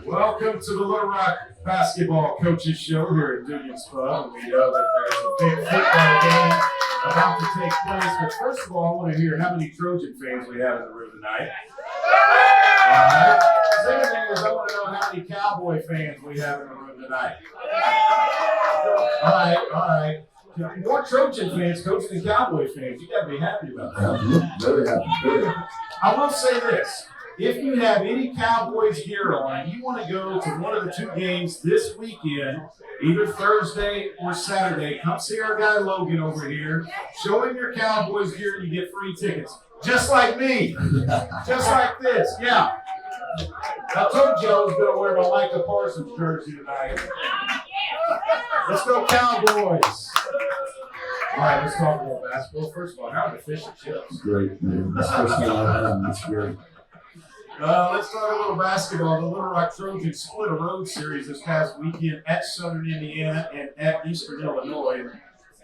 Welcome to the Little Rock Basketball Coaches Show here at Dugan's Pub. We know that there's a big football game about to take place. But first of all, I want to hear how many Trojan fans we have in the room tonight. All right. Second thing is I want to know how many Cowboy fans we have in the room tonight. All right. More Trojan fans, Coach, than Cowboy fans. You got to be happy about that. Very happy. I will say this. If you have any Cowboys gear on and you want to go to one of the two games this weekend, either Thursday or Saturday, come see our guy Logan over here. Show him your Cowboys gear and you get free tickets. Just like me. Just like this. Yeah. I told you I was going to wear my Micah Parsons jersey tonight. Let's go Cowboys. All right, let's talk about basketball. First of all, how are the fish and chips? Great, man. Especially on it's great. Let's talk a little basketball. The Little Rock Trojans split a road series this past weekend at Southern Indiana and at Eastern Illinois.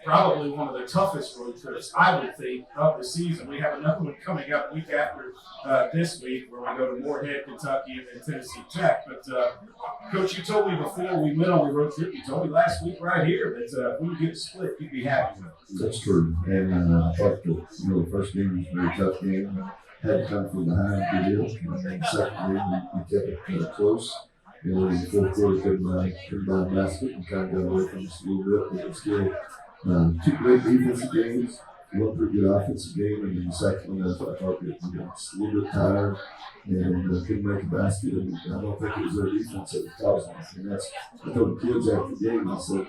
Probably one of the toughest road trips, I would think, of the season. We have another one coming up week after this week where we go to Moorhead, Kentucky, and then Tennessee Tech. But, Coach, you told me before we went on the road trip, you told me last week right here that if we get split, you'd be happy with it. That's true. And I thought the first game was a very tough game. Had to come from behind to deal. And then the second game, we kept it close. And then in the fourth quarter, couldn't buy a basket and kind of got away from us a little bit. But it's still two great defensive games, one pretty good offensive game, and then the second one, I thought we got a little bit tired and couldn't make a basket. And I don't think it was their defense that was causing us. And I told the kids after the game, I said,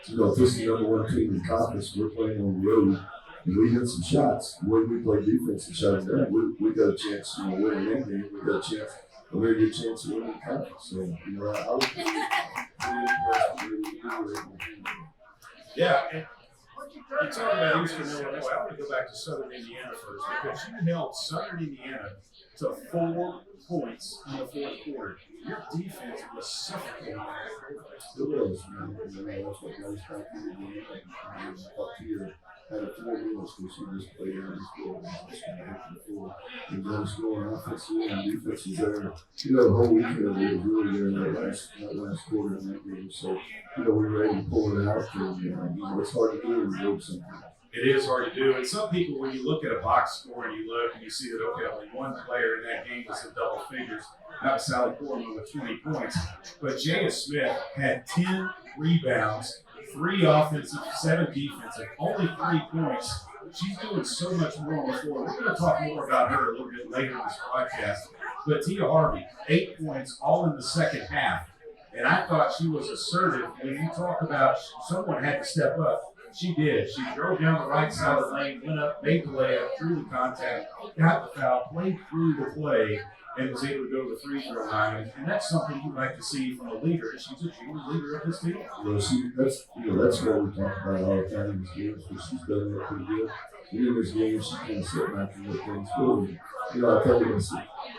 if this is the number one team in the conference, we're playing on the road, and we hit some shots. When we play defense and shut them down, we got a chance, winning that game. We got a chance, a very good chance of winning the conference. So, I would think Yeah, and you talk about Eastern Illinois. I want to go back to Southern Indiana first because you held Southern Indiana to 4 points in the fourth quarter. Your defense was suffocating. it was, man. That's what goes back to the game. And up here, had a 4 minutes because she just played out this goal. And then scoring offensively and defensive there. The whole weekend we were really there in that last quarter in that game. So, we were able to pull it out. And, it's hard to do when you do something. It is hard to do. And some people, when you look at a box score and you look and you see that, okay, only one player in that game was in double figures, that was Sally Portman with 20 points. But Jaya Smith had 10 rebounds, 3 offensive, 7 defensive, only 3 points. She's doing so much more on the floor. We're going to talk more about her a little bit later in this podcast. But Tia Harvey, 8 points, all in the second half. And I thought she was assertive. When you talk about someone had to step up, she did. She drove down the right side of the lane, went up, made the layup, through the contact, got the foul, played through the play, and was able to go to the free throw line. And that's something you'd like to see from a leader. She's a true leader of this team. Well, that's what we talk about all the time in these games, because she's done that pretty good. In this game, she kind of sit back and let things go. I tell you,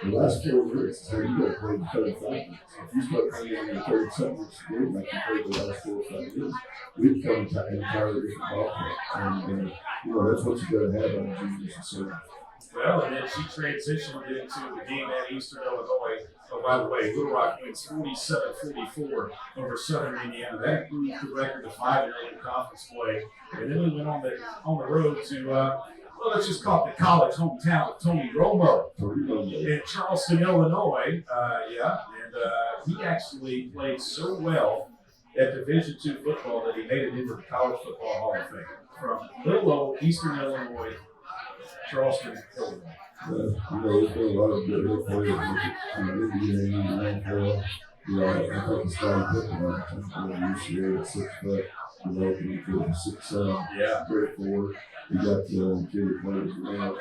the last 4 minutes, so you got to play the 35 minutes. If you start playing in the 37 minutes game like you played the last 4 or 5 minutes, we become an entirely different ball club. And that's what you got to have on the juniors and so. Well, and then she transitioned into the game at Eastern Illinois. Oh, by the way, Little Rock wins 47-44 over Southern Indiana. That improved the record to 5-0 in conference play. And then we went on the road to, let's just call it the college hometown of Tony Romo in Charleston, Illinois. And he actually played so well at Division II football that he made it into the College Football Hall of Fame. From little old Eastern Illinois, Charleston, Illinois. There's been a lot of good players in the NBA and NFL. I think it's starting to put UCA at 6 foot, developing to 6'7", great forward. We got the kid that plays around. I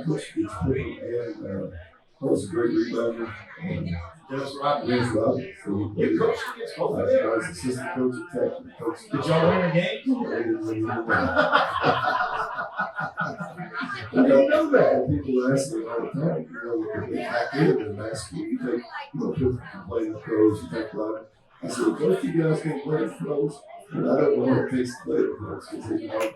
coached Gets Pippen and was a great rebounder. Dennis Rodman. You coached against both of them? I was assistant coach at Tech. Did y'all win a game? I don't know that. People ask me all the time, back then in basketball, you think, people can play the pros, you think about it. I said, both you guys can play the pros, but I don't know what it takes to play the pros. Because,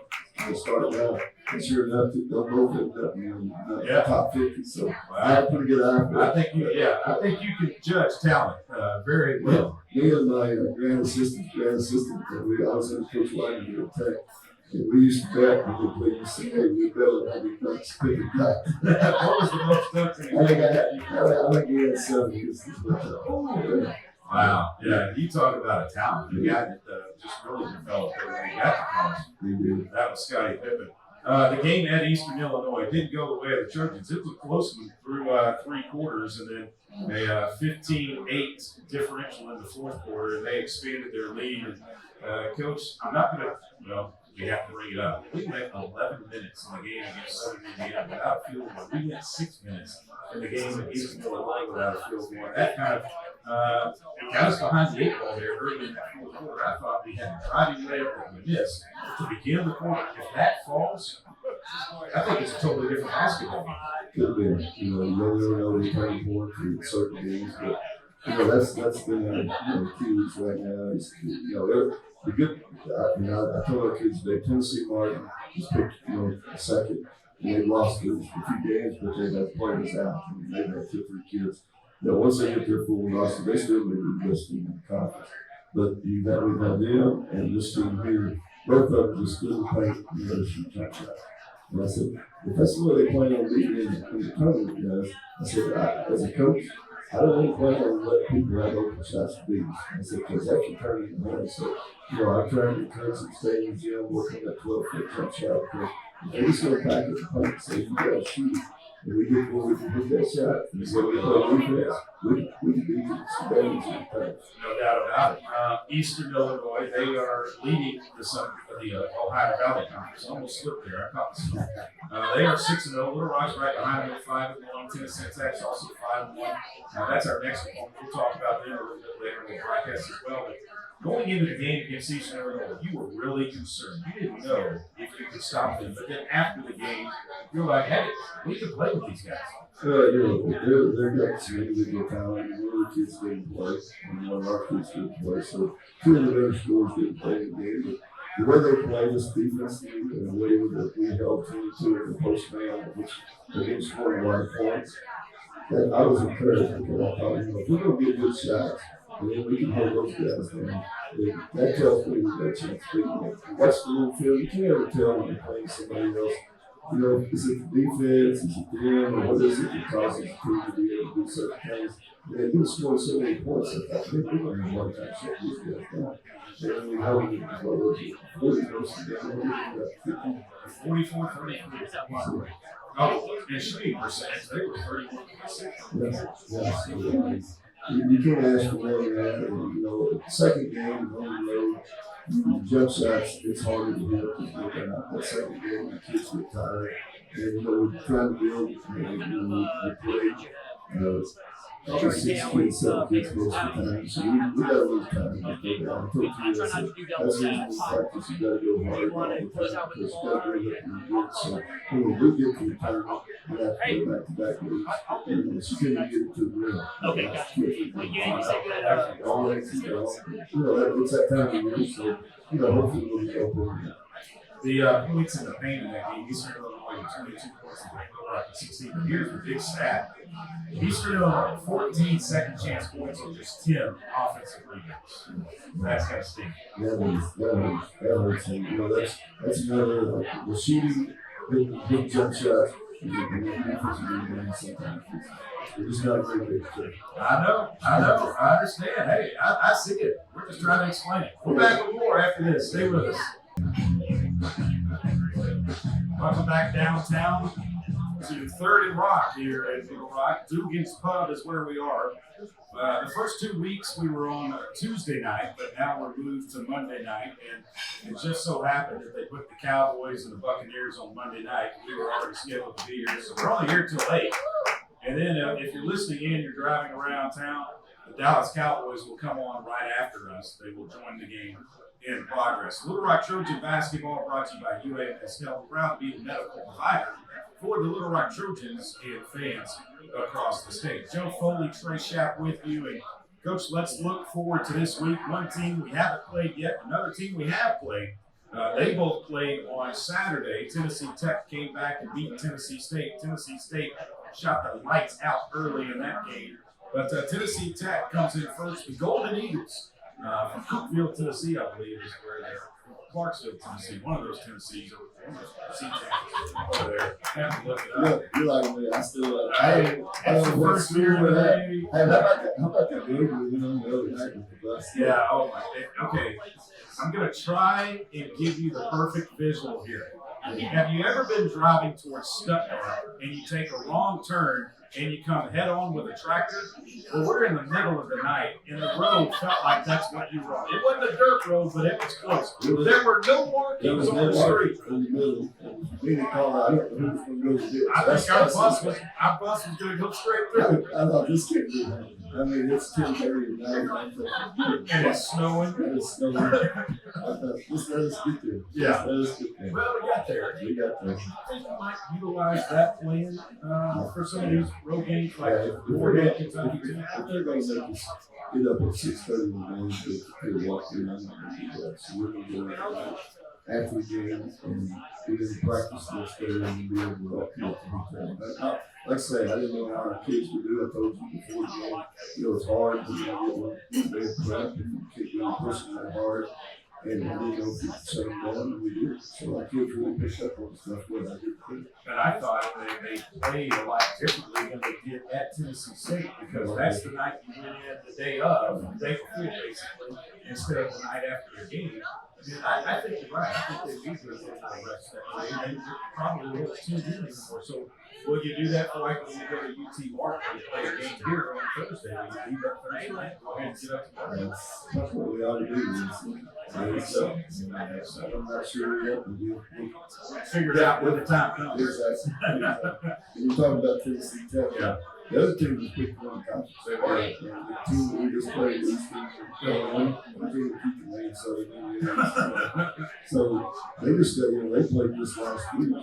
they started out. And sure enough, they'll both end up in the top 50. So I have a pretty good eye for I think you can judge talent very well. Me and my grand assistant, I was in Coach White here at Tech. And we used to bet when we played. You say, hey, we bet on how many dunks Pippen got. What was the most dunks in I think he had 7. Wow. Yeah, you talk about a talent. The guy that just really developed it when he got to college. That was Scottie Pippen. The game at Eastern Illinois didn't go the way of the Trojans. It was a close one through 3 quarters, and then a 15-8 differential in the 4th quarter, and they expanded their lead. And, Coach, I'm not going to, we have to bring it up. We went 11 minutes in the game against Southern Indiana without a field goal. We went 6 minutes in the game at Eastern Illinois without a field goal. That kind of it got us behind the 8 ball there early in that 4th quarter. I thought we had a driving layup that we missed to begin the quarter. If that falls, I think it's a totally different basketball game. Could be. You never know the turning point for certain games, but that's been our keys right now. Is the good. I told our kids today, Tennessee Martin just picked second, and they lost a few games, but they had players out. They've had 2 or 3 kids. Once they get their full roster, they still may be the best team in the conference. But we've had them and this team here, both of them just didn't play shoot jump shots. And I said, if that's the way they plan on being in the tournament, I said, as a coach, I don't want to plan on letting people have open shots to beat us. I said, because that can turn into hard. So, I'm trying to encourage some stadiums, working that 12-foot jump shot. Because if they just go back at the point and say, you got to shoot. And we get where we can hit that shot, and so we play defense, we can beat some damage in the past. No doubt about it. Eastern Illinois, they are leading the Ohio Valley Conference. Almost slipped there. I caught the they are 6-0. Little Rock's right behind them at 5-1. Tennessee Tech's also 5-1. That's our next one. We'll talk about them a little bit later in the broadcast as well. But going into the game against Eastern Illinois, you were really concerned. You didn't know if you could stop them. But then after the game, you're like, hey, we can play with these guys. They've got some individual talent. One of the kids didn't play, and one of our kids didn't play. So 2 of the better scores didn't play in the game. But the way they play this defense, and the way that we held 22 in the post man, which they didn't score a lot of points, that I was encouraged because I thought, if we're going to get good shots, and then we can hold those guys down. That tells me we've got a chance to beat them. Watch the little field. You can't ever tell when you're playing somebody else. Is it the defense? Is it them? Or what is it that causes the team to be able to do certain things? And they do score so many points. I think we're going to have one time shut these guys down. And we held them as well as 40 versus the game. 44, 33. Oh, and shooting percentage, they were 31%. Yes. You can't ask for more than that. The second game, on the road, jump shots, it's harder to hit. That second game, the kids get tired. And, we're trying to build, we played, 6 kids, 7 kids most of the time. So we got a little time. I told you, that's the reason we practice. You got to go hard all the time because you got to bring up your good. So when we do get to the tournament, we have to go back-to-back weeks. And it's going to get it to the rim. Okay, gotcha. It's that time of year, so, hopefully we'll be open. The points in the paint in that game, Eastern Illinois 22 points and Little Rock 16. But here's the big stat. Eastern Illinois, 14 second chance points on just 10 offensive rebounds. That's got to stink. That hurts. And, that's another, the shooting, big jump shots, and the defensive rebounds sometimes. We're just not a great picture. I know. I understand. Hey, I see it. We're just trying to explain it. We're back with more after this. Stay with us. Welcome back downtown to 3rd and Rock here at Little Rock. Dugan's Pub is where we are. The first 2 weeks we were on Tuesday night, but now we're moved to Monday night. And it just so happened that they put the Cowboys and the Buccaneers on Monday night. We were already scheduled to be here, so we're only here till 8. And then if you're listening in, you're driving around town, the Dallas Cowboys will come on right after us. They will join the game in progress. Little Rock Trojan basketball brought to you by UA Pastel. Proud to be the medical provider for the Little Rock Trojans and fans across the state. Joe Foley, Trey Schapp with you. And Coach, let's look forward to this week. One team we haven't played yet, another team we have played. They both played on Saturday. Tennessee Tech came back and beat Tennessee State. Tennessee State shot the lights out early in that game. But Tennessee Tech comes in first. The Golden Eagles from Cookeville, Tennessee, I believe, is where they're from. Clarksville, Tennessee. One of those Tennessees over there. Have to look it up. You're like me. I still. That's the first year of the day. Hey, how about that movie we went on the other night with the bus? Yeah, oh my God. Okay. I'm going to try and give you the perfect visual here. Have you ever been driving towards Stuttgart and you take a wrong turn and you come head on with a tractor? Well, we're in the middle of the night and the road felt like that's what you were on. It wasn't a dirt road, but it was close. There were no markings on the street. In the middle. Me and Carl, I don't know who's going to go to this. I think our bus was going to go straight through. I thought this can't be happening. I mean, it's 10:30 at night. And it's snowing. And it's snowing. I thought, just let us get there. Yeah. Let us get there. Well, we got there. We got there. I think we might utilize that plan for some of these road games like If Florida, Kentucky. they're going to make us get up at 6:30 in the morning to walk through, I'm not going to do that. So we're going to go after the game and get in practice next day and be able to walk here to the time. Like I say, I didn't know how our kids would do it. I told you before the game, it's hard to get one day of prep and you keep really pushing that hard. And I didn't know if you could shut them down, and we did. So our kids really picked up on stuff when I did. And I thought they played a lot differently than they did at Tennessee State because that's the night you went in the day of, the day before basically, instead of the night after the game. I think you're right. I think they do good for the rest that way. They probably won't tune in anymore. So will you do that for like when you go to UT Mark and play a game here on Thursday? Will you leave that Thursday night? Go ahead and get up tomorrow. That's what we ought to do. So I'm not sure yet. We'll figure it out when the time comes. Exactly. You're talking about Tennessee Tech. Yeah. The other team was picked one conference. They were. The team that we just played, Eastern, I think we keep the name so they just got, they played this last week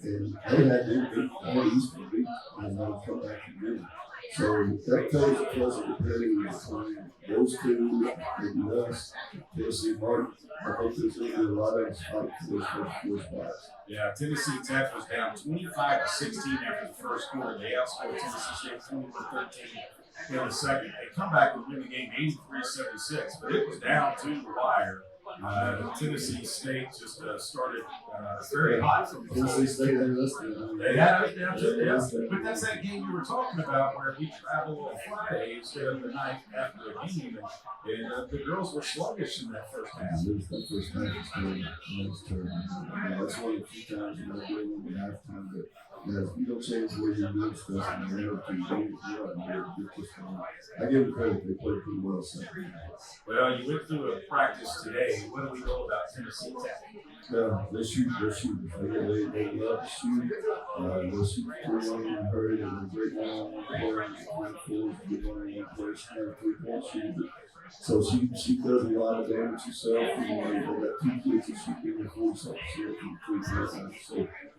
and they had them beat, all Eastern beat, and they come back and win. So that tells you there's a competitive between those two and us, Tennessee Martin. I think there's going to be a lot of fight for those first four spots. Yeah, Tennessee Tech was down 25-16 after the first quarter. They outscored Tennessee State 20-13 in the second. They come back and win the game 83-76, but it was down to the wire. Tennessee State just started very hot from the Tennessee State, they had us down too. Yeah. But that's that game you were talking about where we travel on Friday instead of the night after the game. And the girls were sluggish in that first half. That first half was terrible. That's one of the few times you don't really win at halftime. But you don't change the way you're doing stuff and you're able to do it. I give them credit. They played pretty well Saturday. Well, you went through a practice today. What do we know about Tennessee Tech? They shoot. They're shooters. They love to shoot. They'll shoot 3-1 hurry. They're a great one-on-one player. 24 good one-on-one player. She's not a three-point shooter. So she does a lot of damage herself. They got two kids that shoot in the 40-something from the three-point. So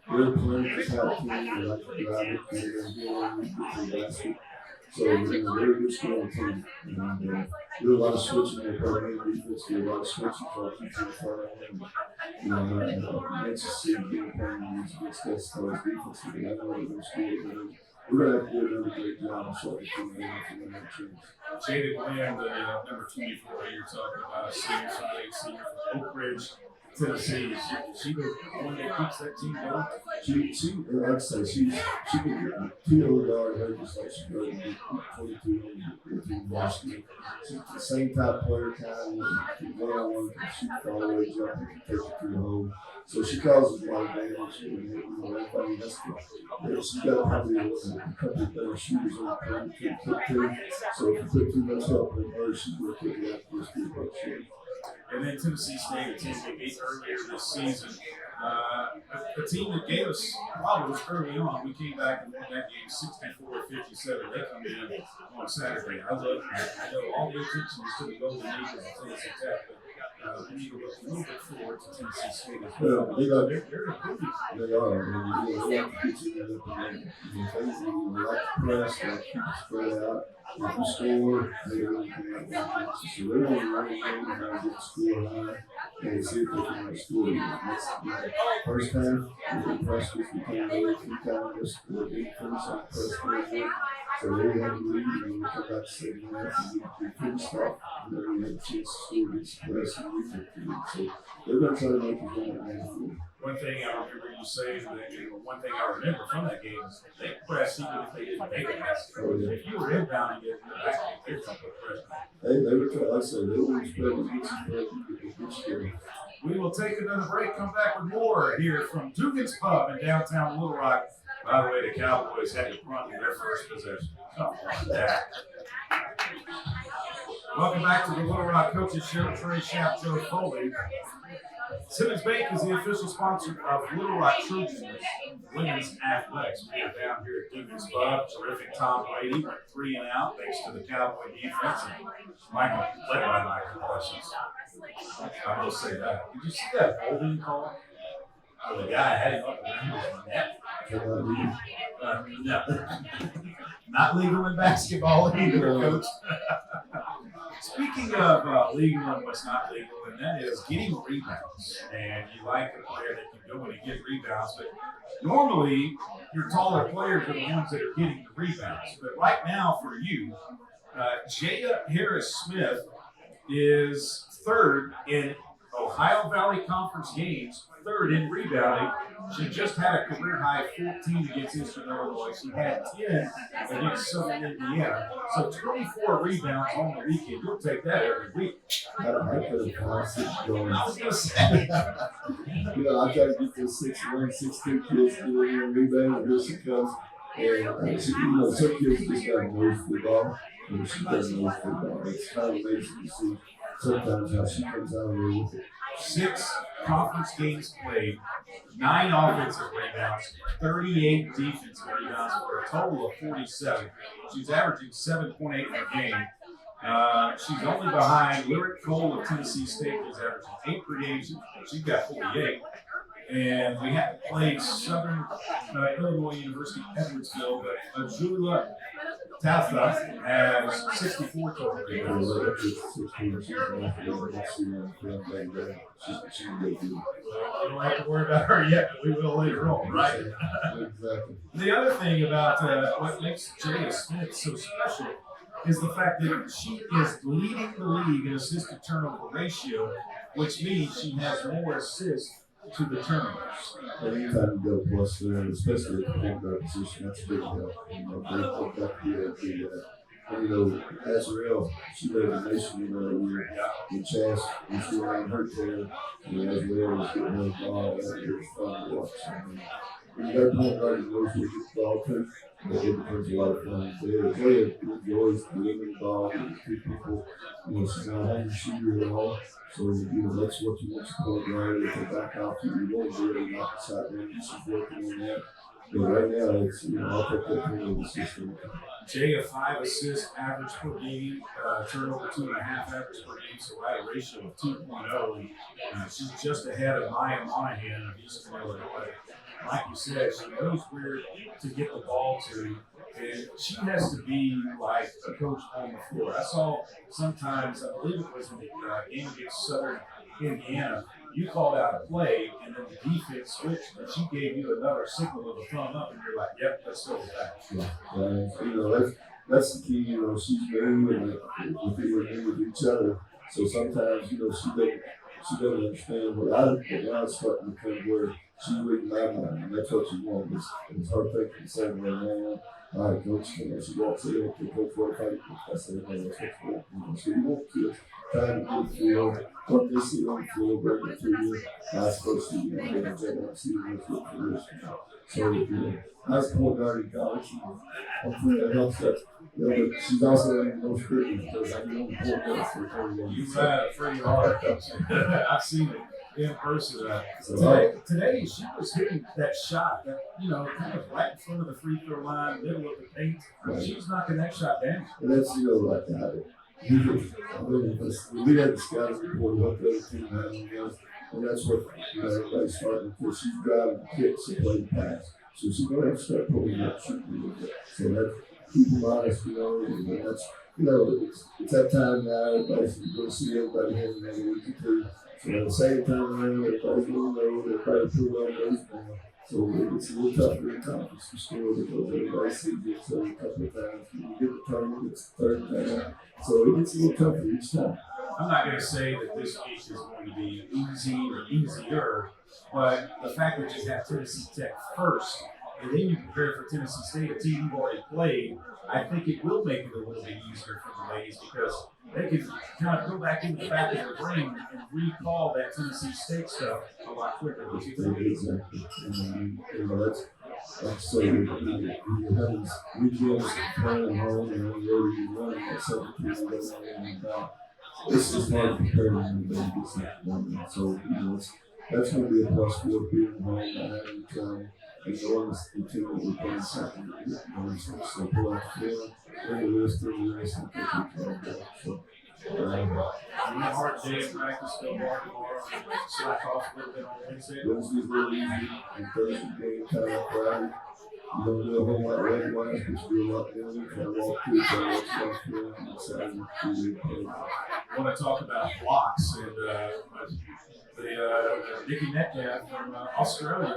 they're playing the top team. They like to drive it. They're going to get on the basket. So they're a very good scoring team. And do a lot of switching. They play main defense. Do a lot of switching for keep to the front end. Manchester City game plan against that stars defense. I know they're going to score. We're going to have to do another great job of shutting the game for that chance. Jaded Lamb, the number 24 you're talking about, senior from Oak Ridge, Tennessee. She the one that keeps that team going. She like I say, she can kill guard her just like she does in 22 in Washington. She's the same type player, kind of one-on-one, she can all the way jump and can take it through the hole. So she causes a lot of damage. I mean, she's got probably a couple of better shooters on the team to put to. So if you put too much help on her, she's going to take it out for this good shot. And then Tennessee State, a team they beat earlier this season. A team that gave us problems early on. We came back and won that game 64-57. They come in on Saturday. I know all the attention is to the Golden Eagles and Tennessee Tech. But we need to look a little bit forward to Tennessee State as Well, well. they got They're improving. They are. And they like to get you in up and they like to press, they like to keep it spread out. If you score, they really come out with offense. So they're going to run the game and get the score high and see if they can score. That's first half, the press was becoming very few times. The defense on press pressure. So they had to lead and when we come back to second half, we finished off and then we had a chance to score against the press and we took the lead. So they're going to try to make it going at One thing I remember you saying one thing I remember from that game is they pressed even if they didn't make it. If you were inbounding it in the back, they're going to put pressure. They were trying, like I said, they were spreading against the spread. We will take another break, come back with more here from Dugan's Pub in downtown Little Rock. By the way, the Cowboys had to run their first possession. Something like that. Welcome back to the Little Rock Coaches Show. Trey Schapp, Joe Foley. Simmons Bank is the official sponsor of Little Rock Trojans women's athletics. We are down here at Dugan's Pub. Terrific Tom Brady went 3 and out thanks to the Cowboy defense. And Michael, led by Michael Parsons. I will say that. Did you see that holding call? Oh, the guy had him up and he was net. No. Not legal in basketball either, Coach. Speaking of legal and what's not legal, and that is getting rebounds. And you like a player that can go in and get rebounds, but normally your taller players are the ones that are getting the rebounds. But right now for you, Jaya Harris-Smith is third in Ohio Valley Conference games, third in rebounding. She just had a career high 14 against Eastern Illinois. She had 10 against Southern Indiana. So 24 rebounds on the weekend. You'll take that every week. I could have passed going. I was going to say. I try to get those 6'1", 6'2" kids to get in and rebound, and here she comes. And she, some kids just got a nose for the ball. And she doesn't know for the ball. It's kind of amazing to see sometimes how she comes out of there with it. 6 conference games played, 9 offensive rebounds, 38 defensive rebounds for a total of 47. She's averaging 7.8 per game. She's only behind Lyric Cole of Tennessee State, who's averaging 8 per game. She's got 48. And we haven't played Southern Illinois University Edwardsville, but Ajula Tatha has 64 total rebounds. We don't have to worry about her yet, but we will later on, right? Exactly. The other thing about what makes Jaya Smith so special is the fact that she is leading the league in assist to turnover ratio, which means she has more assists to the turnovers. Anytime you go plus there, especially at the point guard position, that's a big help. They put that here. And Azrael, she led the nation that year. And Chas was still on her tail. And Azrael was getting her ball. It was fun to watch. When you got a point guard that knows where to get the ball to, it becomes a lot of fun. They enjoys delivering the ball and treat people. She's not a shooter at all. So, that's what you want to point guard. If they back out to you, won't really knock the shot down. She's working on that. But right now, it's, I'll take that turnover system. Jaya 5 assists average per game, turnover 2.5 average per game, so at a ratio of 2.0. And she's just ahead of Maya Monahan of Eastern Illinois. Like you said, she knows where to get the ball to, and she has to be like a coach on the floor. I saw sometimes, I believe it was in the game against Southern Indiana, you called out a play, and then the defense switched, and she gave you another signal of a thumb up, and you're like, yep, let's go with that. Yeah. That's the key. She's new, and with each other. So sometimes, she doesn't understand what I'm starting to come where she's reading my mind, and that's what she wants. It's her thinking the same way now. All right, coach, she walks in, okay, coach, what fight? I say, hey, that's what's going. So you want kids trying to get the field, what they see on the field, bring it to you. I'm supposed to, get a job, see what it's for this. So, I was point guard in college, and hopefully that helps that. But she's also in the most critical because I can only point guard for 30 years. You ride it pretty hard. I've seen it in person. Today she was hitting that shot that, kind of right in front of the free throw line, middle of the paint. Right. She was knocking that shot down. And that's, like that. We had the scouting report what the other team had on us, and that's what everybody's starting to. She's driving kicks and playing pass, so she's going to have to start pulling up shooting a little bit. So that's keep them honest, and that's it's that time now. Everybody's going to see everybody here in another week or two. So at the same time around, everybody's going to know everybody pretty well knows now. So it's a little tougher in conference to score because everybody sees it so a couple of times. When you get the tournament, it's the third time. So it gets a little tougher each time. I'm not going to say that this week is going to be easy or easier, but the fact that you have Tennessee Tech first, and then you prepare for Tennessee State, a team you've already played, I think it will make it a little bit easier for the ladies because they can kind of go back into the back of their brain and recall that Tennessee State stuff a lot quicker. Exactly. That's so you have these weekends playing home and on the road you run at 17 and it's just hard to prepare when the gets that done. So that's going to be a plus for being home and knowing the team that we're playing second. So pull out the field, bring the list, and take it to So. Hard day of practice, go hard tomorrow, slack off a little bit on Wednesday. Wednesday's really easy, and Thursday game time Friday. You don't do a whole lot red wise, but you do a lot down there. Kind of walk through, kind of watch film, and Saturday, I want to talk about blocks and Nikki Metcalf from Australia.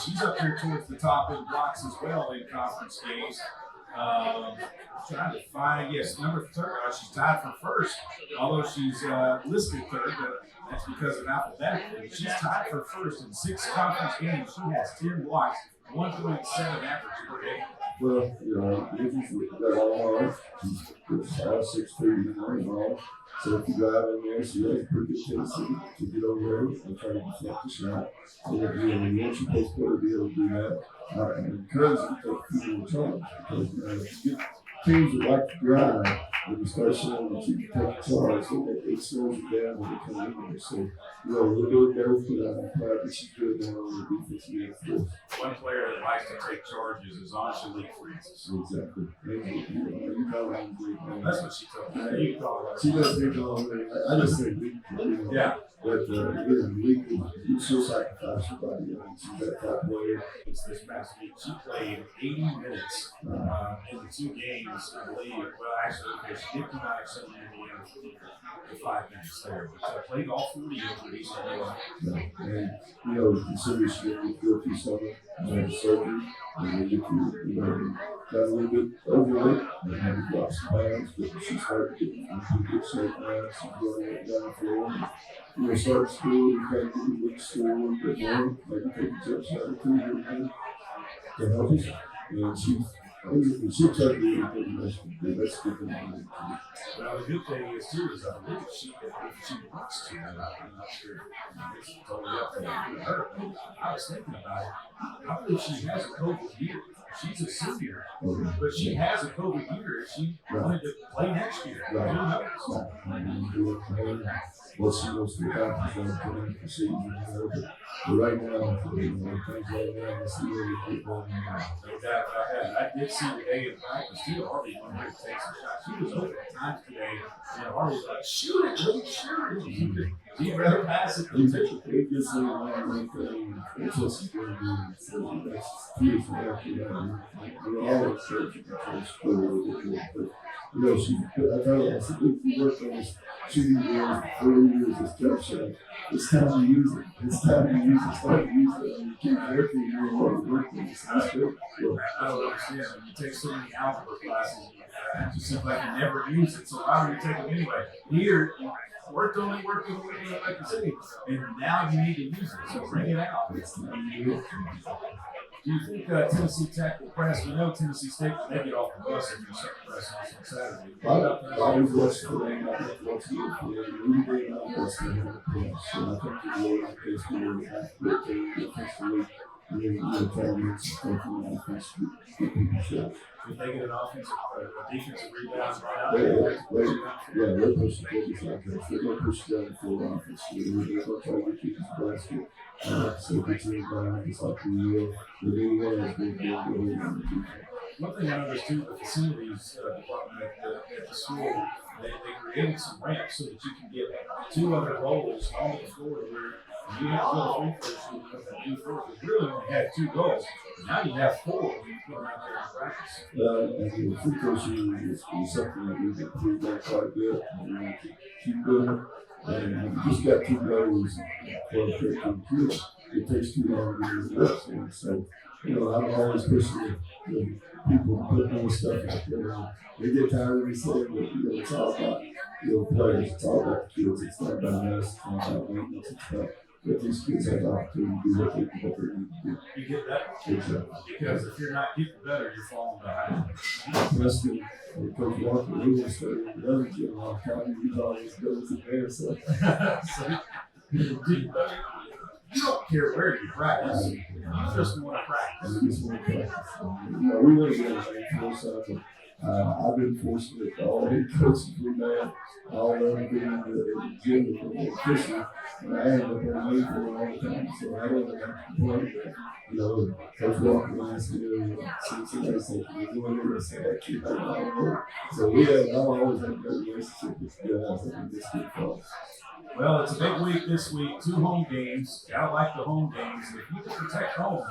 She's up there towards the top in blocks as well in conference games. Trying to find, number third. She's tied for first, although she's listed third, but that's because of alphabetical. She's tied for first in 6 conference games. She has 10 blocks, 1.7 average per game. Well, Nikki's got all hard. She's 6'3", all. So if you drive in there, she has a pretty good chance to get over there and try to deflect the shot. And once you post to be able to do that, I encourage you to take people charge because if you get teams that like to drive, when you start showing that you can take charge, it slows you down when you come in there. So, we're doing everything that I'm glad that she's doing now on the defensive end. One player that likes to take charges is Angelique Francis. Exactly. That's what she told me. She does think all the way. I just say leak. Yeah. But leak, she'll sacrifice her body. She's that type of player. This past week, she played 80 minutes in the 2 games, I believe. Well, actually, she did come out except in Indiana for 5 minutes there. But played all 40 over East Carolina. And, consider she didn't go through summer, surgery, and they get to, got a little bit overweight and had to drop some pounds, but she started getting into good shape now. She's going down the floor. Start school, you kind of get a week school a little bit more, maybe take a jump shot or 2 to help us. And she'll tell you anything that's good for me. Well, the good thing is, too, is I believe if she wants to, I'm not sure if it's totally up to her, but I was thinking about it. I believe she has a COVID year. She's a senior, but she has a COVID year if she wanted to play next year. Right. What she wants to accomplish on the season, but right now, things right now, I see where we keep going. No doubt about that. I did see today in practice, too, Harvey wanted her to take some shots. She was open at times today, and Harvey was like, shoot it, really, shoot it. He'd rather pass it than take it. It gets like one thing, it's just going to be, so that's beautiful after that. All the church and the school, but I told her, I said, we worked on this shooting game for 4 years, this jump shot. It's time to use it. It's time to use it. Start to use it. You keep working, you're always working. It's not good. I don't understand. You take so many algebra classes, it just seems like you never use it. So why would you take them anyway? Here, worked on it, like you said, and now you need to use it. So bring it out. Do you think Tennessee Tech will press? We know Tennessee State, they get off the bus and start pressing on Saturday. I was blessed for them. I think what's good for them. We did not bless them with press. So I think the Lord in case the Lord has to get to defensively. Targets and stuff on offense to get people shots. If they get an offensive, defensive rebound right out, they're pushing focus offense. They're going to push down the floor offense. They're going to try to get you to the basket. So if it's anybody, just like we will, but anyone else will be able to One thing I noticed too, the facilities department at the school, they created some ramps so that you can get 2 other goals on the floor where you have to go free throw shooting with that new floor. Because really only had 2 goals. Now you have 4 when you put them out there in practice. And free throw shooting is something that we've improved on quite a bit. And we want to keep doing it. And we just got 2 goals for 13 kids. It takes too long to get the reps in. So, I'm always pushing the people to put more stuff out there. They get tired of me saying, but it's all about players. It's all about the kids. It's not about us. It's not about maintenance. It's about let these kids have the opportunity to do what they need to do. You get that? Exactly. Because if you're not getting better, you're falling behind. Preston, Coach Walker, we were starting with another gym a long time. He always goes in there. So you don't care where you practice. You just want to practice. We want to get a rain for us. I've been fortunate to all head coaches we've had, all of them being in the gym and fishing. And I end up on the main floor all the time, so I don't have to complain. Coach Walker asked me to see somebody say, "Can you do it?" I said, "I keep it on." So I always have a great relationship with the guys that we just get from. Well, it's a big week this week. 2 home games. Gotta like the home games. If you can protect home,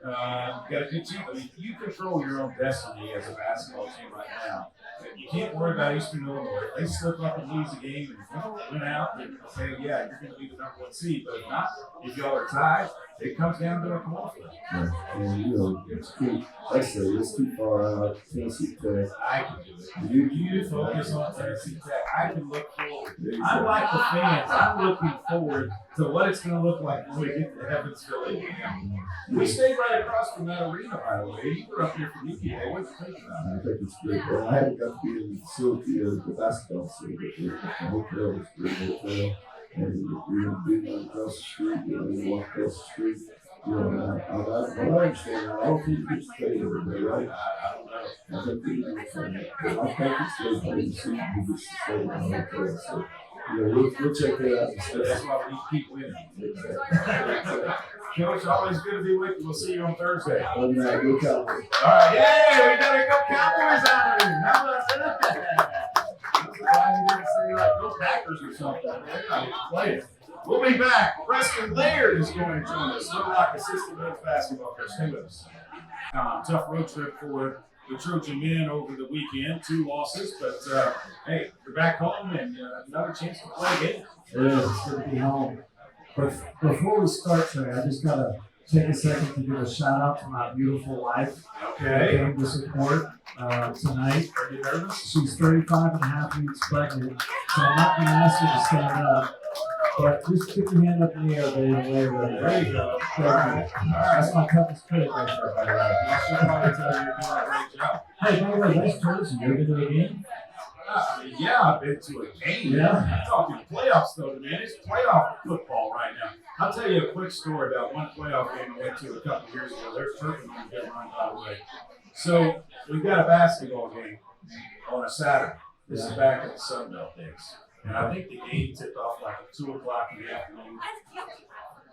you got a good team. I mean, you control your own destiny as a basketball team right now. You can't worry about Eastern Illinois. If they slip up and lose a game and if you don't win out, then okay, yeah, you're going to be the number 1 seed. But if not, if y'all are tied, it comes down to a coin flip. Yeah. And, it's too, like I say, it's too far out. Tennessee Tech. I can do it. You focus on Tennessee Tech. I can look forward. I'm like the fans. I'm looking forward to what it's going to look like when we get to Evansville, Indiana. We stayed right across from that arena, by the way. You were up here for UVA. What did you think about it? I think it's great. Well, I haven't got to be in the facility as the basketball facility. The hotel was a great hotel. And we're being across the street, we walk across the street. I understand. I don't think you can stay every day, right? I don't know. I think they do it from that. But I think it's still playing the season who gets to stay in the hotel. So, we'll check that out. That's why we keep winning. Coach, always good to be with you. We'll see you on Thursday. Other than that, go Cowboys. All right, yeah, we gotta go Cowboys out here. How about that? I didn't say like go Packers or something. They're not even playing. We'll be back. Preston Laird is going to join us. Little Rock assistant men's basketball coach. Stay with us. Tough road trip for the Trojan men over the weekend. 2 losses, but hey, they're back home and another chance to play again. Yeah, it's good to be home. But before we start, Trey, I just gotta take a second to give a shout out to my beautiful wife. Okay. Who came to support tonight. Are you nervous? She's 35 and a half weeks pregnant, so I'm not gonna ask you to stand up. But just keep your hand up in the air, baby. There you go. That's my toughest critic right there, by the way. I should probably tell you you're doing a great job. Hey, by the way, nice choice. You ever been to a game? Yeah, I've been to a game. Yeah. I'm talking playoffs, though, man. It's playoff football right now. I'll tell you a quick story about one playoff game I went to a couple years ago. There's Turpin on the run, by the way. So we've got a basketball game on a Saturday. This is back in the Sun Belt days. And I think the game tipped off like at 2 o'clock in the afternoon.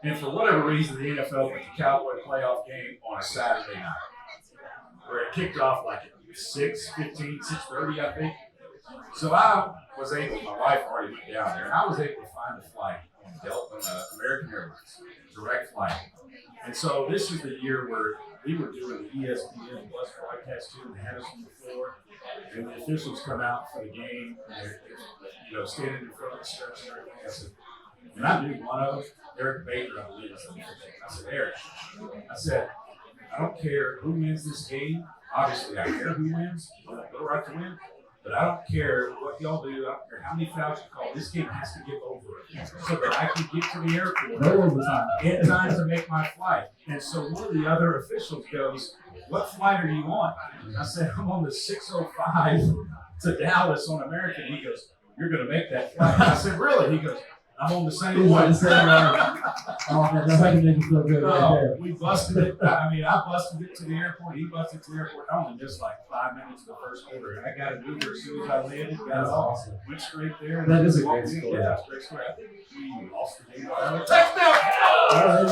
And for whatever reason, the NFL put the Cowboy playoff game on a Saturday night. Where it kicked off like at 6:15, 6:30, I think. So I was able, my wife already went down there, and I was able to find a flight on American Airlines, direct flight. And so this is the year where we were doing the ESPN Plus broadcast too, and they had us on the floor. And the officials come out for the game, and they're standing in front of the steps and everything. I said, and I knew one of them, Eric Baker, I believe. I said, Eric, I don't care who wins this game. Obviously, I care who wins. I have no right to win. But I don't care what y'all do. I don't care how many fouls you call. This game has to get over so that I can get to the airport No overtime. in time to make my flight. And so one of the other officials goes, what flight are you on? I said, I'm on the 6:05 to Dallas on American. He goes, you're going to make that flight. I said, really? He goes, I'm on the same one. Oh, man, that's how you make me feel good right there. We busted it. I busted it to the airport. He busted it to the airport. I only missed like 5 minutes of the first quarter. I got an Uber as soon as I landed. That's awesome. Went straight there. That is a great story. Yeah, it's a great story. I think we lost the game. Touchdown! All right,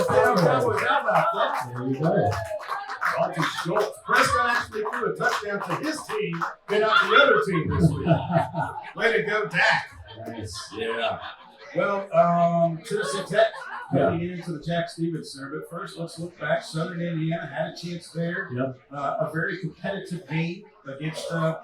Touchdown! Cowboys. How about that? There you go. Dalton Schultz. Prescott actually threw a touchdown to his team and not the other team this week. Way to go, Dak. Nice. Yeah. Well, Tennessee Tech coming into the Jack Stevens Center. But first, let's look back. Southern Indiana had a chance there. Yep. A very competitive game against a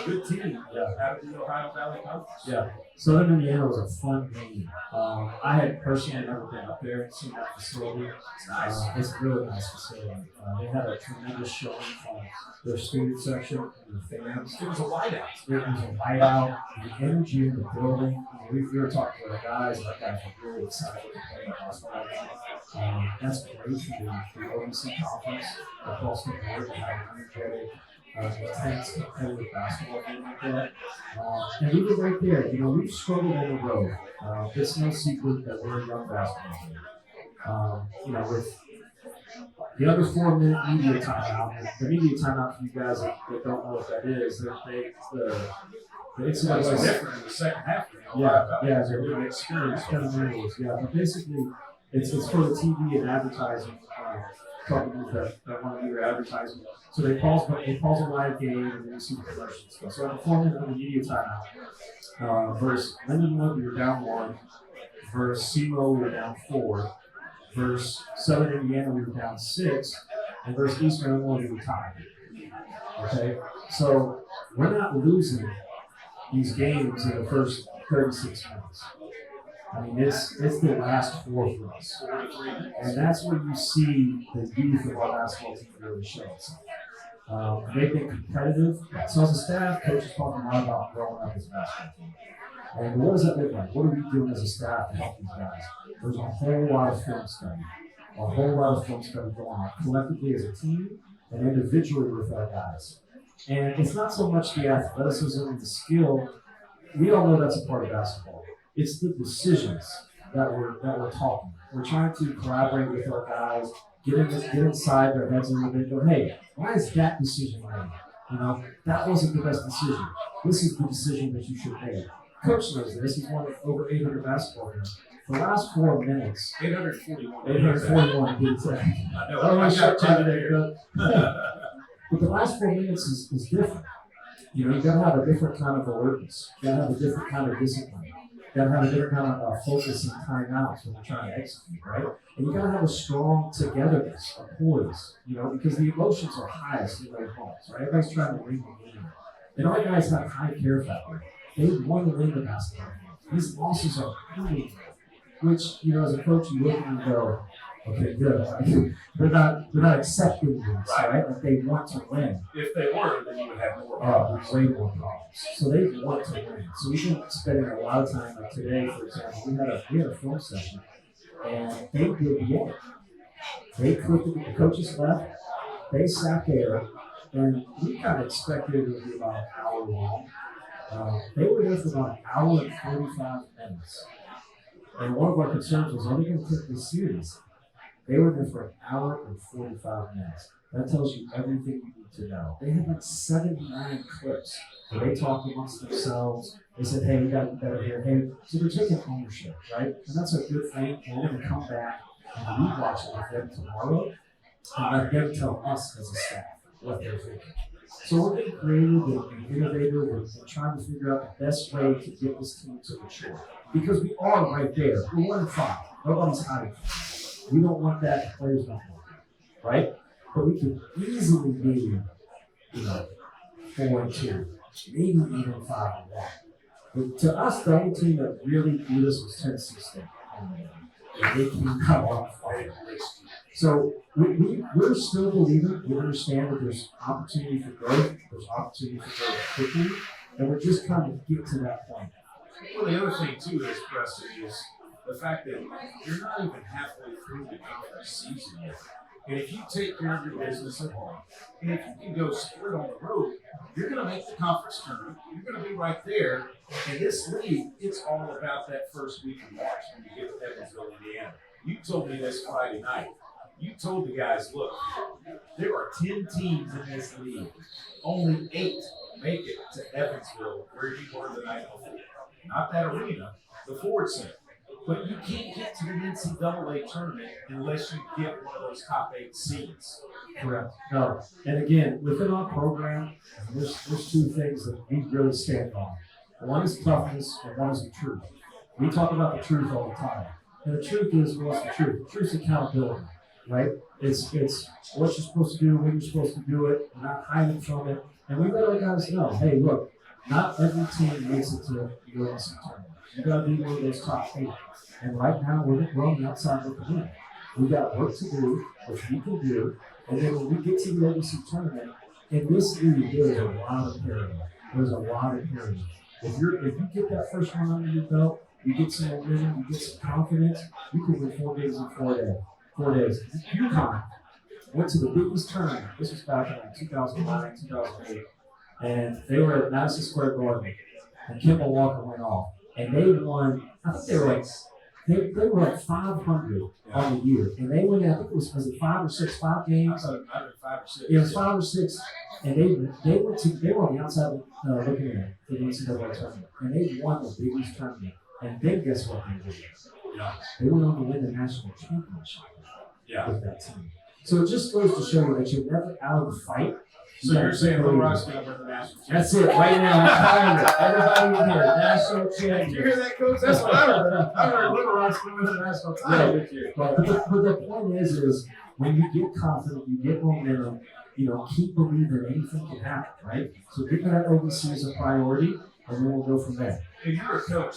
good team out of the Ohio Valley Conference. Yeah. Southern Indiana was a fun game. I had personally never been up there and seen that facility. It's nice. It's a really nice facility. They had a tremendous showing from their student section and the fans. It was a whiteout. It was a whiteout. The energy in the building. We were talking to the guys, and our guys were really excited to play basketball. That's great for the OVC conference across the board to have an energetic, intense, competitive basketball game like that. And we were right there. You know, we've struggled on the road. It's no secret that we're a young basketball team. You know, with the other 4-minute media timeout, the media timeout for you guys that don't know what that is, the It's different in the second half. they're really experienced fundamentals. Yeah, but basically, it's for the TV and advertising companies that want to do their advertising. So they pause a live game and then you see the commercials. So at the 4-minute of the media timeout, versus Lindenwood, we were down 1. Versus SEMO, we were down 4. Versus Southern Indiana, we were down 6. And versus Eastern Illinois, we were tied. Okay? So we're not losing these games in the first 36 minutes. I mean, it's the last 4 for us. And that's where you see the youth of our basketball team really show itself. They've been competitive. So as a staff, coaches talk a lot about growing up as a basketball team. And what does that look like? What are we doing as a staff to help these guys? There's a whole lot of film study. Going on collectively as a team and individually with our guys. And it's not so much the athleticism and the skill. We all know that's a part of basketball. It's the decisions that we're talking. We're trying to collaborate with our guys, get inside their heads a little bit, go, hey, why is that decision made? You know, that wasn't the best decision. This is the decision that you should make. Coach knows this. He's won over 800 basketball games. The last 4 minutes, 841. 841 to be exact. I know. I got But the last 4 minutes is different. You know, you gotta have a different kind of alertness. You gotta have a different kind of discipline. You gotta have a different kind of focus and timeouts when you're trying to execute, right? And you gotta have a strong togetherness, a poise, you know, because the emotions are highest in those moments, right? Everybody's trying to win the game. And our guys have high care factor. They want to win the basketball game. These losses are painful. Which, you know, as a coach, you look and you go, okay, good. They're not accepting this, right? Like they want to win. If they were, then you would have more problems. Way more problems. So they want to win. So we've been spending a lot of time. Like today, for example, we had a film session, and they did the end. They clicked the coaches left. They sat there, and we kind of expected it would be about an hour long. They were there for about an hour and 45 minutes. And one of our concerns was, are they going to take this serious? They were there for an hour and 45 minutes. That tells you everything you need to know. They had like 79 clips where they talked amongst themselves. They said, hey, we got to be better here. Hey, so they're taking ownership, right? And that's a good thing. And we're going to come back and rewatch it with them tomorrow and let them tell us as a staff what they're thinking. So we're getting creative and innovative and trying to figure out the best way to get this team to mature. Because we are right there. We're 1-5. Nobody's hiding from us. We don't want that. The players don't want that, right? But we could easily be, 4-2, maybe even 5-1. But to us, the only team that really beat us was Tennessee State. And they came out on fire. So we're still believing. We understand that there's opportunity for growth. There's opportunity for growth quickly. And we're just trying to get to that point. Well, the other thing, too, is, Preston, is the fact that you're not even halfway through the conference season yet. And if you take care of your business at home, and if you can go split on the road, you're going to make the conference tournament. You're going to be right there. And this league, it's all about that first week of March when you get to Evansville, Indiana. You told me this Friday night. You told the guys, look, there are 10 teams in this league. Only 8 make it to Evansville where you were the night before. Not that arena, the Ford Center. But you can't get to the NCAA tournament unless you get one of those top 8 seeds. Correct. No. And again, within our program, there's two things that we really stand on. One is toughness, and one is the truth. We talk about the truth all the time. And the truth is, what's the truth? The truth is accountability, right? It's what you're supposed to do, when you're supposed to do it, not hiding from it. And we let our guys know, hey, look, not every team makes it to the NCAA tournament. You got to be one of those top 8. And right now, we're on the outside looking in. We got work to do, which we can do. And then when we get to the NCAA tournament, in this league, there's a lot of parity. There's a lot of parity. If you get that first one under your belt, you get some momentum, you get some confidence, you can win 4 games in 4 days. 4 days. UConn went to the biggest tournament. This was back in 2009, 2008. And they were at Madison Square Garden. And Kimball Walker went off. And they won, I think they were like 500 on the year. And they went out, I think it was 5 or 6, 5 games? I thought 5 or 6. It was 5 or 6. And they were on the outside looking at for the NCAA tournament. And they won the biggest tournament. And then guess what they did? Yeah. They went on to win the national championship with that team. So it just goes to show you that you're never out of the fight. So you're saying Little Rock's going to win the national championship? That's it, right now. I'm calling it. Everybody in here, national champion. Did you hear that, Coach? That's what I heard. I heard Little Rock's going to win the national title this year. But the point is when you get confident, you get momentum, keep believing anything can happen, right? So get that OVC as a priority, and then we'll go from there. And you're a coach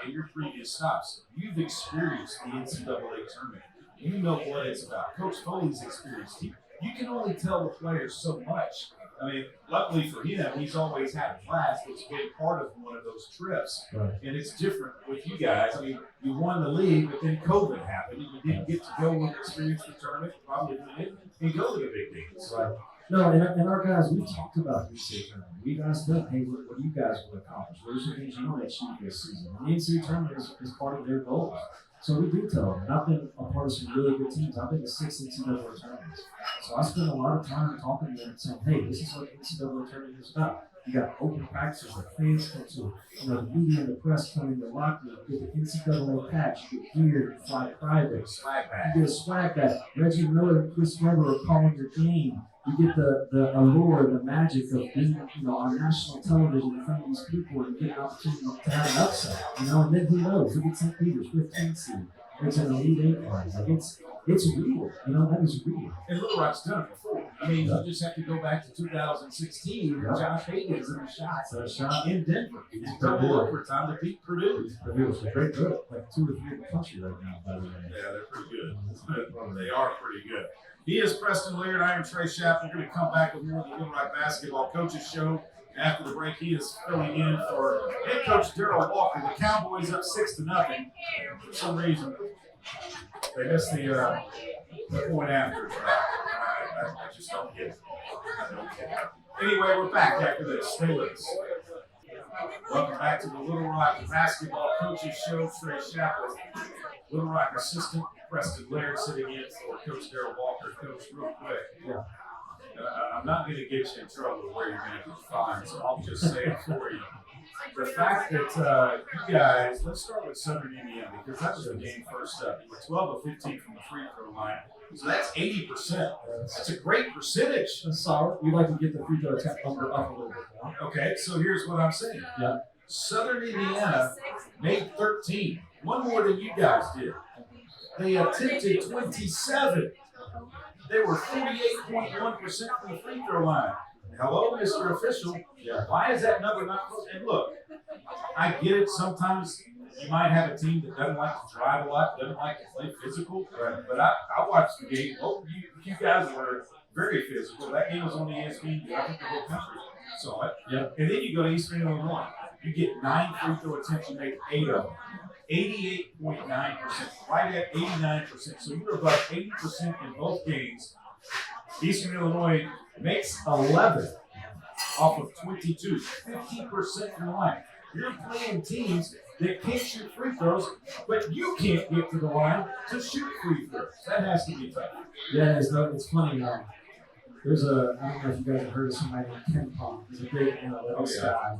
in your previous stops. You've experienced the NCAA tournament. You know what it's about. Coach Foley's experienced it. You can only tell the players so much. I mean, luckily for him, he's always had a class that's been part of one of those trips. Right. And it's different with you guys. I mean, you won the league, but then COVID happened. And you didn't get to go and experience the tournament, probably didn't, and go to the big games. Right. No, and our guys, we talked about the NCAA tournament. We asked them, hey, what do you guys want to accomplish? What are some things you want to achieve this season? And the NCAA tournament is part of their goals. So we do tell them. And I've been a part of some really good teams. I've been to 6 NCAA tournaments. So I spend a lot of time talking to them and saying, hey, this is what the NCAA tournament is about. You got open practices where fans come to, the media and the press come in the locker room, you get the NCAA patch, you get gear, you fly private. Swag bag. You get a swag bag. Reggie Miller and Chris Webber are calling your game. You get the allure, the magic of being, on national television in front of these people and get an opportunity to have an upset, and then who knows? Who gets St. Peter's, 15 seed. It's an Elite 8 party. Like it's real. That is real. And Little Rock's done it before. I mean, you just have to go back to 2016 when Josh Hayden's in the shot in Denver. He's double overtime to beat Purdue. Purdue's very good. Like 2 or 3 in the country right now, by the way. Yeah, they're pretty good. They are pretty good. He is Preston Laird. I am Trey Schapp. We're going to come back with more of the Little Rock Basketball Coaches Show. After the break, he is filling in for head coach Daryl Walker. The Cowboys up 6-0. For some reason, they missed the point after. I just don't get it. I don't get it. Anyway, we're back after this. Stay with us. Welcome back to the Little Rock Basketball Coaches Show. Trey Schapp with Little Rock assistant Preston Laird sitting in for Coach Daryl Walker. Coach, real quick. Yeah. I'm not going to get you in trouble where you're going to be fined, so I'll just say it for you. The fact that you guys, let's start with Southern Indiana, because that was the game first up. You were 12 of 15 from the free throw line, so that's 80%. That's a great percentage. That's solid. We'd like to get the free throw attempt number up a little bit more. Okay, so here's what I'm saying. Yeah. Southern Indiana made 13, one more than you guys did. They attempted 27. They were 48.1% from the free throw line. Hello, Mr. Official. Yeah. Why is that number not close? And look, I get it. Sometimes you might have a team that doesn't like to drive a lot, doesn't like to play physical. Right. But I watched the game. Oh, you guys were very physical. That game was on the ESPN. I think the whole country saw it. Yeah. And then you go to Eastern Illinois. You get 9 free throw attempts. You make 8 of them. 88.9%, right at 89%. So you're about 80% in both games. Eastern Illinois makes 11 off of 22, 50% from the line. You're playing teams that can't shoot free throws, but you can't get to the line to shoot free throws. That has to be tough. Yeah, it's funny. There's I don't know if you guys have heard of somebody named Ken Pong. He's a great analytics guy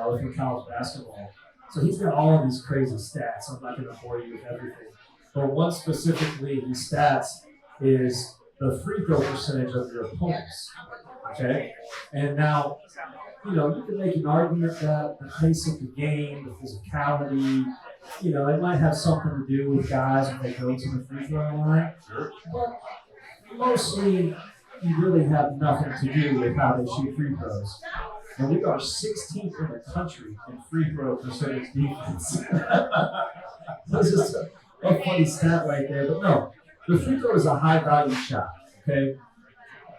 within college basketball. So he's got all of these crazy stats. I'm not going to bore you with everything. But one specifically, his stats is the free throw percentage of your opponents. Okay? And now, you can make an argument that the pace of the game, the physicality, it might have something to do with guys when they go to the free throw line. Sure. But mostly, you really have nothing to do with how they shoot free throws. And we are 16th in the country in free throw percentage defense. That's just a funny stat right there. But no, the free throw is a high value shot. Okay?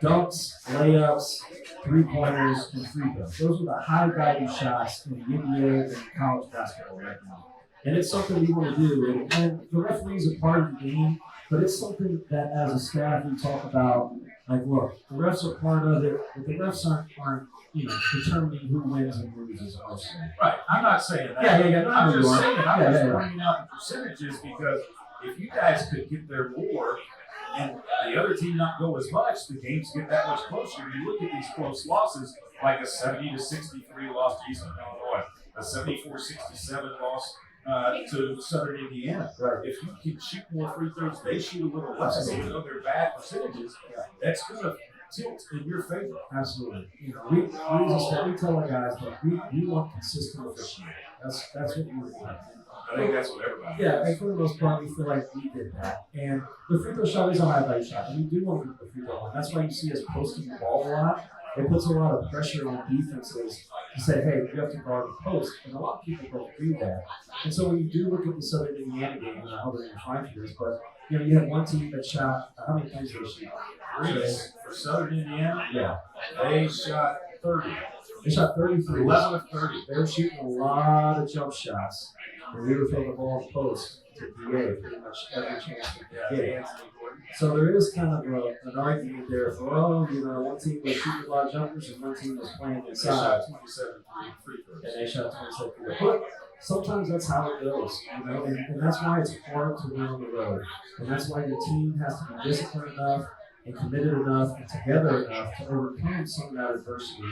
Dunks, layups, 3-pointers, and free throws. Those are the high value shots in the NBA and college basketball right now. And it's something we want to do. And the referees are part of the game, but it's something that as a staff we talk about. Like, look, the refs are part of it, but the refs aren't determining who wins and loses mostly. Right. I'm not saying that. Yeah. I'm just saying, I'm just Yeah. pointing out the percentages because if you guys could get there more and the other team not go as much, the games get that much closer. You look at these close losses, like a 70-63 loss to Eastern Illinois, a 74-67 loss to Southern Indiana. Right. If you can shoot more free throws, they shoot a little less, even though they're bad percentages. That's going to tilt in your favor. Absolutely. We tell our guys that we want consistent officiating. That's what we want. I think that's what everybody Yeah, does. and for the most part, we feel like we did that. And the free throw shot is a high value shot, and we do want to get the free throw line. That's why you see us posting the ball a lot. It puts a lot of pressure on defenses to say, hey, you have to guard the post. And a lot of people don't do that. And so when you do look at the Southern Indiana game, and I hope they're fine for this, but you had one team that shot, how many threes did they shoot? Threes for Southern Indiana, Yeah. they shot 30. They shot 33. 11 of 30. They were shooting a lot of jump shots. And we were throwing the ball in the post to DA pretty much every chance we could get. So there is kind of an argument there for, one team was shooting a lot of jumpers and one team was playing They inside. shot 27 free throws. And they shot 27 free throws. But sometimes that's how it goes, and that's why it's hard to win on the road. And that's why your team has to be disciplined enough and committed enough and together enough to overcome some of that adversity.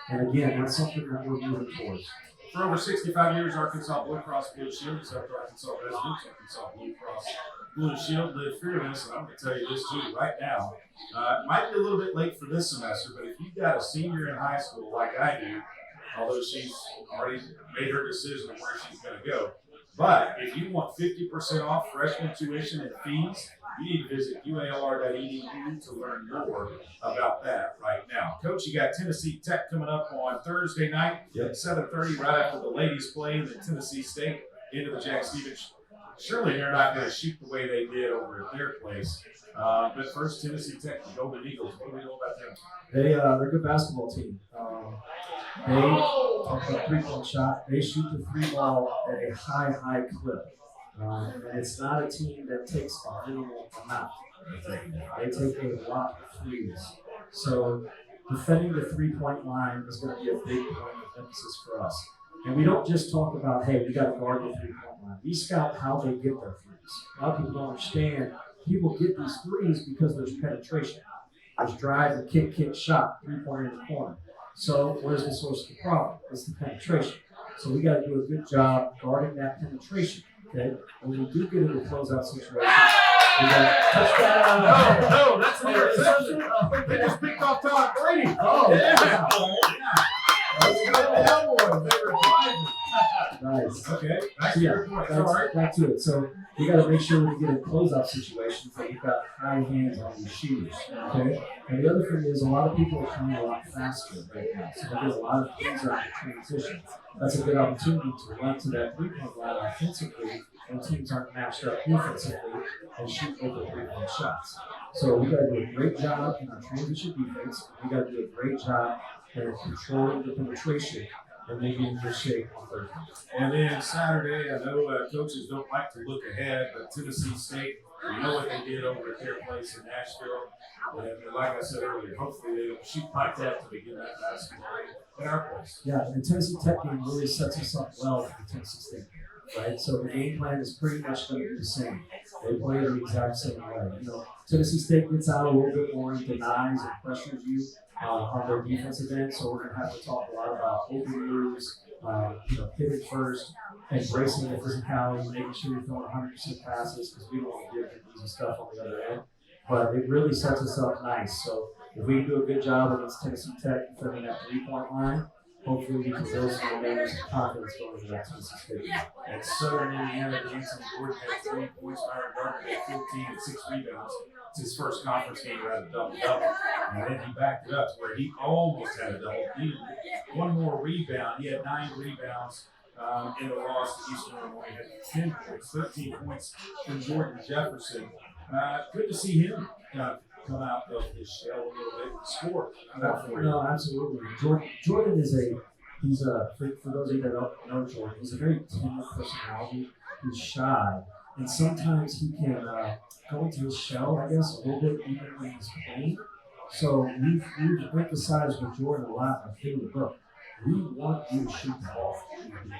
And again, that's something that we're moving towards. For over 65 years, Arkansas Blue Cross Blue Shield, South Arkansas residents, Arkansas Blue Cross Blue Shield live fearless. And I'm going to tell you this too, right now. It might be a little bit late for this semester, but if you've got a senior in high school like I do, although she's already made her decision of where she's going to go. But if you want 50% off freshman tuition and fees, you need to visit ualr.edu to learn more about that right now. Coach, you got Tennessee Tech coming up on Thursday night at 7:30, right after the ladies play in the Tennessee State into the Jack Stevens. Surely they're not going to shoot the way they did over at their place. But first, Tennessee Tech, the Golden Eagles. What do we know about them? They're a good basketball team. They talk about three-point shot. They shoot the three ball at a high clip. And it's not a team that takes a minimal amount. They take a lot of threes. So defending the three-point line is going to be a big point of emphasis for us. And we don't just talk about, hey, we got to guard the three-point line. We scout how they get their threes. A lot of people don't understand. People get these threes because there's penetration. There's drive, and kick, shot, three-pointer in the corner. So where's the source of the problem? It's the penetration. So we got to do a good job guarding that penetration. Okay? When we do get into a closeout situation, we got touchdown. No, that's an interception. They just picked off Tom Brady. Oh, yeah. Let's go to the Cowboys. They were driving. Nice. Okay, back to your point. All right. Back to it. So we got to make sure when we get in closeout situations that we've got high hands on these shooters. Okay. And the other thing is a lot of people are playing a lot faster right now. So there's a lot of things are in transition. That's a good opportunity to run to that three-point line offensively when teams aren't matched up defensively and shoot over three-point shots. So we got to do a great job in our transition defense. We got to do a great job in controlling the penetration and making in good shape on Thursday. And then Saturday, I know coaches don't like to look ahead, but Tennessee State, we know what they did over at their place in Nashville. And like I said earlier, hopefully they don't shoot like that to begin that basketball at our place. Yeah, and the Tennessee Tech game really sets us up well for the Tennessee State game, right? So the game plan is pretty much going to be the same. They play the exact same way. Tennessee State gets out a little bit more and denies and pressures you on their defensive end, so we're going to have to talk a lot about open moves, pivot first. embracing the physicality, making sure you're throwing 100% passes because we don't want to give them easy stuff on the other end. But it really sets us up nice. So if we do a good job against Tennessee Tech defending that 3-point line, hopefully we can build some momentum and confidence going into that Tennessee State game. And Southern Indiana, Anthony Gordon had 3 points, Myron Gardner had 15 and 6 rebounds. It's his first conference game where he had a double-double. And then he backed it up to where he almost had a double. He needed one more rebound. He had 9 rebounds in the loss to Eastern Illinois. He had 10 points, 13 points from Jordan Jefferson. Good to see him come out of his shell a little bit and score. No, absolutely. Jordan is for those of you that don't know Jordan, he's a very timid personality. He's shy. And sometimes he can go into his shell, I guess, a little bit even when he's playing. So we've emphasized with Jordan a lot of, hey, look, we want you to shoot the ball.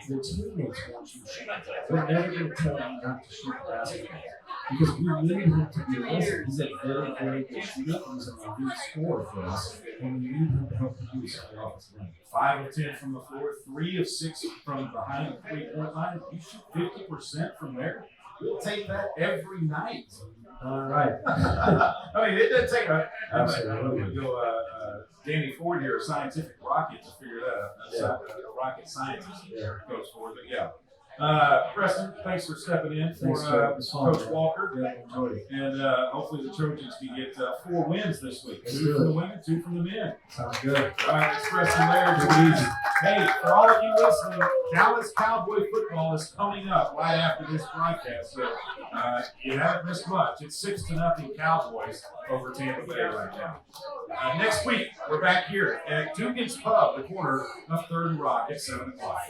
Your teammates want you to shoot the ball. We're never going to tell you not to shoot the basketball. Because we need him to be aggressive. He's a very, very good shooter. He's an elite scorer for us. And we need him to help produce on the offensive line. 5 of 10 from the floor, 3 of 6 from behind the 3-point line. You shoot 50% from there. We'll take that every night. All right. I mean, it doesn't take Absolutely. Danny Ford here, a scientific rocket, to figure that out. That's a rocket scientist goes forward. But yeah. Preston, thanks for stepping in for Coach Walker. Yeah, enjoyed it. And hopefully the Trojans can get 4 wins this week. Let's 2 do from it. the women, 2 from the men. Sounds good. All right, it's Preston Laird. Easy. Hey, for all of you listening, Dallas Cowboy football is coming up right after this broadcast. So you haven't missed much. It's 6-0 Cowboys over Tampa Bay right now. Next week, we're back here at Dugan's Pub, the corner of 3rd and Rock at 7 o'clock.